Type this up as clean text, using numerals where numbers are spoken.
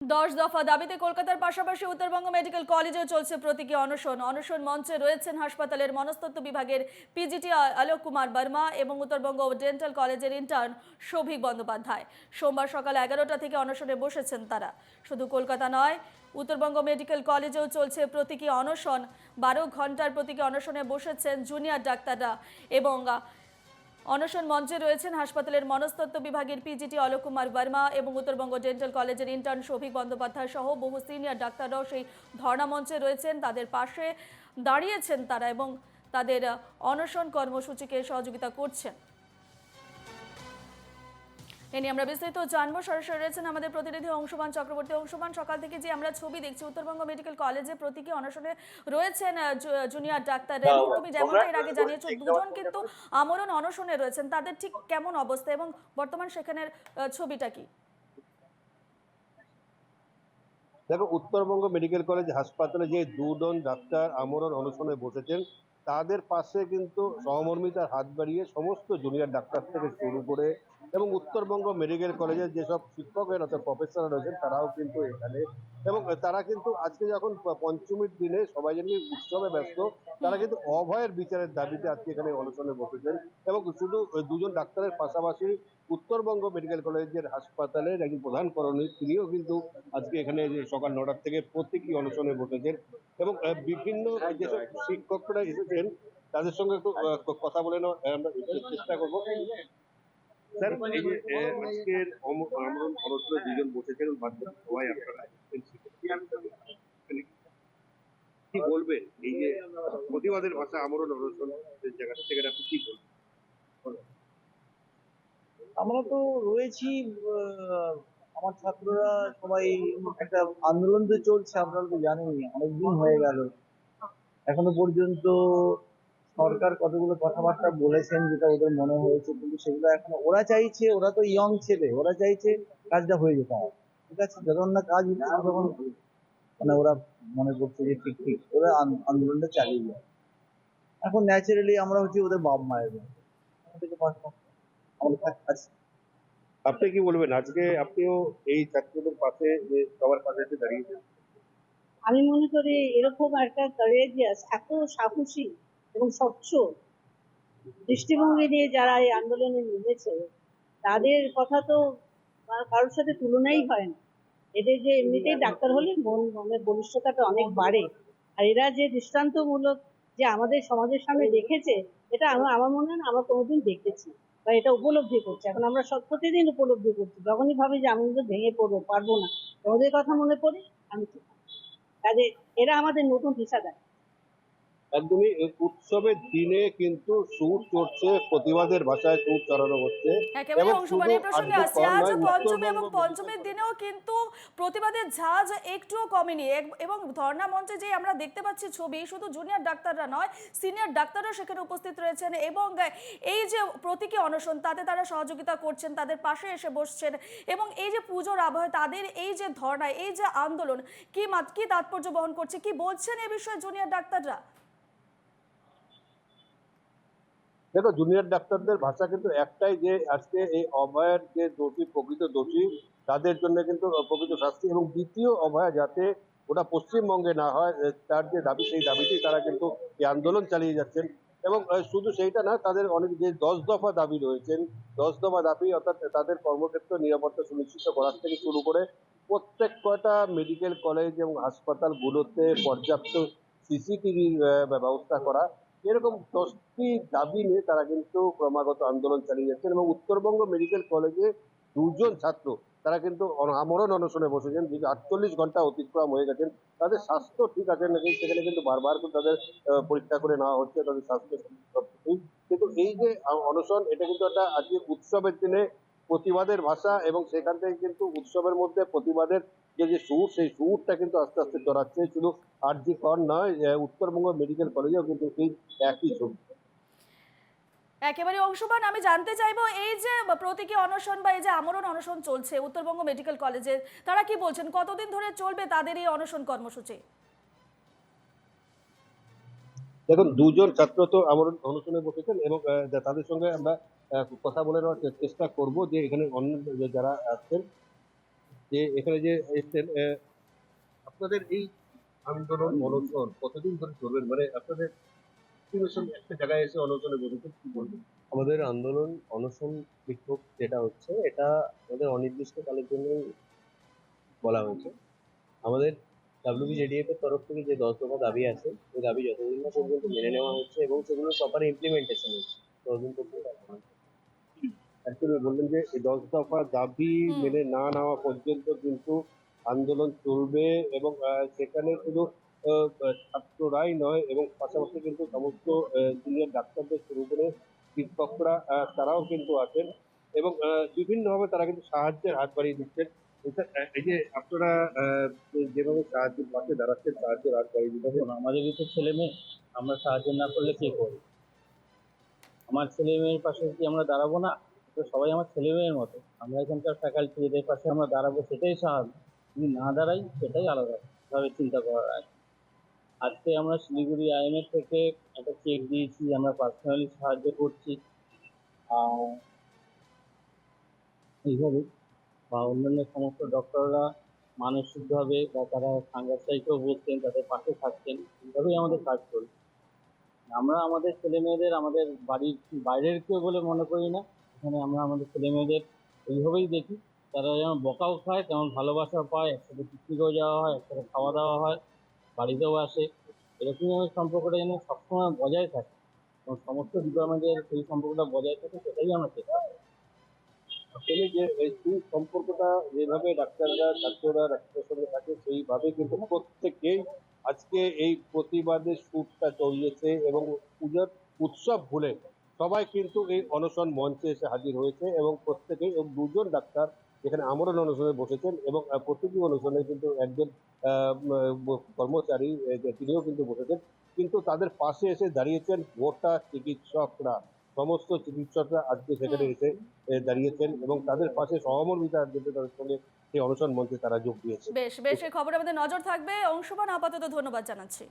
10 দফা দাবিতে কলকাতার পাশাপাশি উত্তরবঙ্গ মেডিকেল কলেজেও চলছে প্রতীকী অনশন। অনশন মঞ্চে রয়েছেন হাসপাতালের মনস্তত্ত্ব বিভাগের পিজিটি আলোক কুমার বর্মা এবং উত্তরবঙ্গ ডেন্টাল কলেজের ইন্টার্ন শোভিক বন্দ্যোপাধ্যায়। সোমবার সকাল 11টা থেকে অনশনে বসেছেন তারা। শুধু কলকাতা নয়, উত্তরবঙ্গ মেডিকেল কলেজেও চলছে প্রতীকী অনশন। 12 ঘন্টার প্রতীকী অনশনে বসেছেন জুনিয়র ডাক্তাররা এবং অনশন মঞ্চে রয়েছেন হাসপাতালের মনস্তত্ত্ব বিভাগের পিজিটি অলোক কুমার বর্মা এবং উত্তরবঙ্গ ডেন্টাল কলেজের ইন্টার্ন শোভিক বন্দ্যোপাধ্যায় সহ বহু সিনিয়র ডাক্তাররাও সেই ধর্ণা মঞ্চে রয়েছেন। তাদের পাশে দাঁড়িয়েছেন তারা এবং তাদের অনশন কর্মসূচিকে সহযোগিতা করছেন। এ নিয়ে আমরা বিস্তারিত জানবো। সরাসরি রয়েছেন আমাদের প্রতিনিধি অংশুমান চক্রবর্তী। অংশুমান, সকাল থেকে যে আমরা ছবি দেখছি উত্তরবঙ্গ মেডিকেল কলেজে প্রতীকী অনশনে রয়েছেন জুনিয়র ডাক্তাররা এবং তুমি যেমনটা এর আগে জানিয়েছো দুজন কিন্তু আমরণ অনশনে রয়েছেন। তাদের ঠিক কেমন অবস্থা এবং বর্তমান সেখানের ছবিটা কি? দেখো, উত্তরবঙ্গ মেডিকেল কলেজ হাসপাতালে যে দুজন ডাক্তার আমরণ অনশনে বসেছেন তাদের পাশে কিন্তু সহমর্মিতার হাত বাড়িয়ে সমস্ত জুনিয়র ডাক্তার থেকে শুরু করে এবং উত্তরবঙ্গ মেডিকেল কলেজের যেসব শিক্ষকের অর্থাৎ প্রফেসররা রয়েছেন তারাও কিন্তু এখানে। এবং তারা কিন্তু আজকে যখন পঞ্চমীর দিনে সবাই জানি উৎসবে ব্যস্ত, তারা কিন্তু অভয়ের বিচারের দাবিতে আজকে এখানে অনশনে বসেছেন। এবং শুধু ওই দুজন ডাক্তারের পাশাপাশি উত্তরবঙ্গ মেডিকেল কলেজের হাসপাতালের একজন প্রধান করণী তিনিও কিন্তু আজকে এখানে যে সকাল 9টা থেকে প্রত্যেকটি অনশনে বসেছেন। এবং বিভিন্ন যেসব শিক্ষকরা এসেছেন তাদের সঙ্গে একটু কথা বলে নেওয়ার আমরা চেষ্টা করবো। স্যার, এই যে আজকের আমরণ অনশনে দুজন বসেছেন, বাদ বাকি সবাই আপনারা কি বলবেন? এই যে প্রতিবাদের ভাষা আমরণ অনশন জায়গা থেকে আপনি কি বলবেন? আমরা তো রয়েছি। আমার ছাত্ররা সবাই একটা আন্দোলন তো চলছে, আপনারা তো জানেনই, অনেকদিন হয়ে গেল। এখনো পর্যন্ত সরকার কতগুলো কথাবার্তা বলেছেন যেটা ওদের মনে হয়েছে, কিন্তু সেগুলো এখনো ওরা চাইছে, ওরা তো ইয়ং ছেলে, ওরা চাইছে কাজটা হয়ে যেতে হবে। ঠিক আছে, যখন না কাজ হচ্ছে তখন মানে ওরা মনে করছে যে ঠিক ঠিক ওরা আন্দোলনটা চালিয়ে যায়। এখন ন্যাচারালি আমরা হচ্ছে ওদের বাপ মায়ের মতো। আমাদেরকে আমাদের কাজ। আপনি কি বলবেন, আজকে আপনিও এই ছাত্রদের পাশে যে সবার পাশে এসে দাঁড়িয়েছেন? আমি মনে করি এরকম একটা কারেজিয়াস, এত সাহসী এবং স্বচ্ছ দৃষ্টিভঙ্গি নিয়ে যারা এই আন্দোলনে নেমেছে তাদের কথা তো কারোর সাথে তুলনাই হয় না। এদের যে এমনিতেই ডাক্তার হলে মনের বলিষ্ঠতাটা অনেক বাড়ে, আর এরা যে দৃষ্টান্তমূলক যে আমাদের সমাজের সামনে রেখেছে, এটা আমার মনে হয় না আমরা কোনোদিন দেখেছি বা এটা উপলব্ধি করছি। এখন আমরা সব প্রতিদিন উপলব্ধি করছি, যখনই ভাবি যে আমি কিন্তু ভেঙে পড়বো, পারবো না, ওদের কথা মনে পড়ে আমি ঠিক। কাজে এরা আমাদের নতুন দিশা দেয়। একদমই উৎসবের দিনে কিন্তু সুর চড়ছে, প্রতিবাদের ভাষায় সুর চড়ানো হচ্ছে। একেবারে এবং শুধু অংশমানের প্রসঙ্গে আজকে আসছে। কর আজ নয়, পঞ্চমী উত্তরবঙ্গ এবং পঞ্চমীর দিনেও কিন্তু প্রতিবাদের ঝাঁজ একটুও কমেনি এবং ধর্ণা মঞ্চে যে আমরা দেখতে পাচ্ছি ছবি, শুধু জুনিয়র ডাক্তাররা নয়, সিনিয়র ডাক্তাররাও সেখানে উপস্থিত রয়েছেন এবং এই যে প্রতীকী অনশন তাতে তারা সহযোগিতা করছেন, তাদের পাশে এসে বসছেন এবং এই যে পুজোর আবহে তাদের এই যে ধর্ণা, এই যে আন্দোলন কি তাৎপর্য বহন করছে, কি বলছেন এ বিষয়ে জুনিয়র ডাক্তাররা? দেখো, জুনিয়র ডাক্তারদের ভাষা কিন্তু একটাই, যে আজকে এই অভয়ের যে দোষী, প্রকৃত দোষী, তাদের জন্য কিন্তু প্রকৃত শাস্তি এবং দ্বিতীয় অভয়া যাতে ওটা পশ্চিমবঙ্গে না হয় তার যে দাবি, সেই দাবিতেই তারা কিন্তু এই আন্দোলন চালিয়ে যাচ্ছেন। এবং শুধু সেইটা না, তাদের অনেক যে 10 দফা দাবি রয়েছেন, 10 দফা দাবি অর্থাৎ তাদের কর্মক্ষেত্র নিরাপত্তা সুনিশ্চিত করার থেকে শুরু করে প্রত্যেক কয়টা মেডিকেল কলেজ এবং হাসপাতালগুলোতে পর্যাপ্ত সিসিটিভির ব্যবস্থা করা, এরকম 10টি দাবি নিয়ে তারা কিন্তু ক্রমাগত আন্দোলন চালিয়ে যাচ্ছেন। এবং উত্তরবঙ্গ মেডিকেল কলেজে দুজন ছাত্র তারা কিন্তু আমরণ অনশনে বসেছেন, যে 48 ঘন্টা অতিক্রম হয়ে গেছেন। তাদের স্বাস্থ্য ঠিক আছে নাকি সেখানে কিন্তু বারবার করে তাদের পরীক্ষা করে নেওয়া হচ্ছে, তাদের স্বাস্থ্য সবকিছুই। কিন্তু এই যে অনশন, এটা কিন্তু একটা আজকে উৎসবের দিনে প্রতিবাদের ভাষা, এবং সেখান থেকে কিন্তু উৎসবের মধ্যে প্রতিবাদের যে সুর, সেই সুরটা কিন্তু আস্তে আস্তে চড়াচ্ছে। শুধু আরজি কর নয়, উত্তরবঙ্গ মেডিকেল কলেজেও কিন্তু সেই একই ছবি। একেবারে অংশমান, আমি জানতে চাইবো এই যে প্রতীকী অনশন বা এই যে আমরণ অনশন চলছে উত্তরবঙ্গ মেডিকেল কলেজে, তারা কি বলছেন, কতদিন ধরে চলবে তাদের এই অনশন কর্মসূচি? দেখুন, দুজন ছাত্র তো আমরণ অনশনে বসেছেন এবং তাদের সঙ্গে আমরা কথা বলে নেওয়ার চেষ্টা করব যে এখানে অন্য যারা আছেন। যে এখানে যে এসছেন, আপনাদের এই আন্দোলন অনশন কতদিন ধরে চলবেন, মানে আপনাদের মোটিভেশন একটা জায়গায় এসে অনশনে বসেছেন, কি বলবেন? আমাদের আন্দোলন অনশন বিক্ষোভ যেটা হচ্ছে এটা আমাদের অনির্দিষ্টকালের জন্যই বলা হয়েছে। আমাদের WBJDF এর তরফ থেকে যে 10 দফা দাবি আছে ওই দাবি যতদিন না পর্যন্ত মেনে নেওয়া হচ্ছে এবং সেগুলো প্রপার ইমপ্লিমেন্টেশন হচ্ছে ততদিন পর্যন্ত আন্দোলন চলবে। অ্যাকচুয়ালি বললেন যে এই 10 দফা দাবি হুম। মেনে না নেওয়া পর্যন্ত কিন্তু আন্দোলন চলবে, এবং সেখানে শুধু ছাত্ররাই নয় এবং পাশাপাশি কিন্তু সমস্ত সিনিয়র ডাক্তারদের শুরু করে শিক্ষকরা তারাও কিন্তু আছেন, এবং বিভিন্নভাবে তারা কিন্তু সাহায্যের হাত বাড়িয়ে দিচ্ছেন। এই যে আপনারা যেভাবে সাহায্যের পাশে দাঁড়াচ্ছেন, সাহায্যের হাত বাড়িয়ে দিচ্ছেন, দেখুন, আমাদেরই তো ছেলে মেয়ে, আমরা সাহায্য না করলে কে করবে? আমার ছেলে মেয়ের পাশে কি আমরা দাঁড়াবো না? তো সবাই আমার ছেলে মেয়ের মতো। আমরা এখানকার ফ্যাকাল্টি এদের পাশে আমরা দাঁড়াবো, সেটাই স্বাভাবিক। যদি না দাঁড়াই সেটাই আলাদা ভাবে চিন্তা করার আছে। আজকে আমরা শিলিগুড়ি আইএমএ থেকে একটা চেক দিয়েছি, আমরা পার্সোনালি সাহায্য করছি। আর এইভাবে বা অন্যান্য সমস্ত ডক্টররা মানসিকভাবে বা তারা সাংঘাতিকও বলছেন, তাদের পাশে থাকছেন, এইভাবেই আমাদের কাজ চলছে। আমরা আমাদের ছেলে মেয়েদের আমাদের বাড়ির বাইরের কেউ বলে মনে করি না। এখানে আমরা আমাদের ছেলে মেয়েদের এইভাবেই দেখি, তারা যেমন বকাও খায় তেমন ভালোবাসা পায়, একসাথে পিকনিকেও যাওয়া হয়, একসাথে খাওয়া দাওয়া হয়, বাড়িতেও আসে। এরকমই আমাদের সম্পর্কটা যেন সবসময় বজায় থাকে এবং সমস্ত ডিপার্টমেন্টের সেই সম্পর্কটা বজায় থাকে, সেটাই আমরা চেষ্টা করি। আসলে যে এই সুসম্পর্কটা যেভাবে ডাক্তাররা ছাত্ররা ডাক্তারের সঙ্গে থাকে সেইভাবে কিন্তু প্রত্যেকেই আজকে এই প্রতিবাদের সুরটা চলিয়েছে, এবং পূজার উৎসব ভুলে সবাই কিন্তু এই অনশন মঞ্চে এসে হাজির হয়েছে, এবং প্রত্যেকেই, এবং দুজন ডাক্তার যেখানে আমরণ অনশনে বসেছেন, এবং প্রতিটি অনশনে কিন্তু একজন কর্মচারী তিনিও কিন্তু বসেছেন, কিন্তু তাদের পাশে এসে দাঁড়িয়েছেন গোটা চিকিৎসকরা। সমস্ত চিকিৎসকরা আজকে সেখানে হুম। এসে দাঁড়িয়েছেন, এবং তাদের পাশে সহমর্মিতা দিতে তাদের সঙ্গে সেই অনশন মঞ্চে তারা যোগ দিয়েছে। বেশ বেশ, এই খবরে আমাদের নজর থাকবে। অংশমান, আপাতত ধন্যবাদ জানাচ্ছি।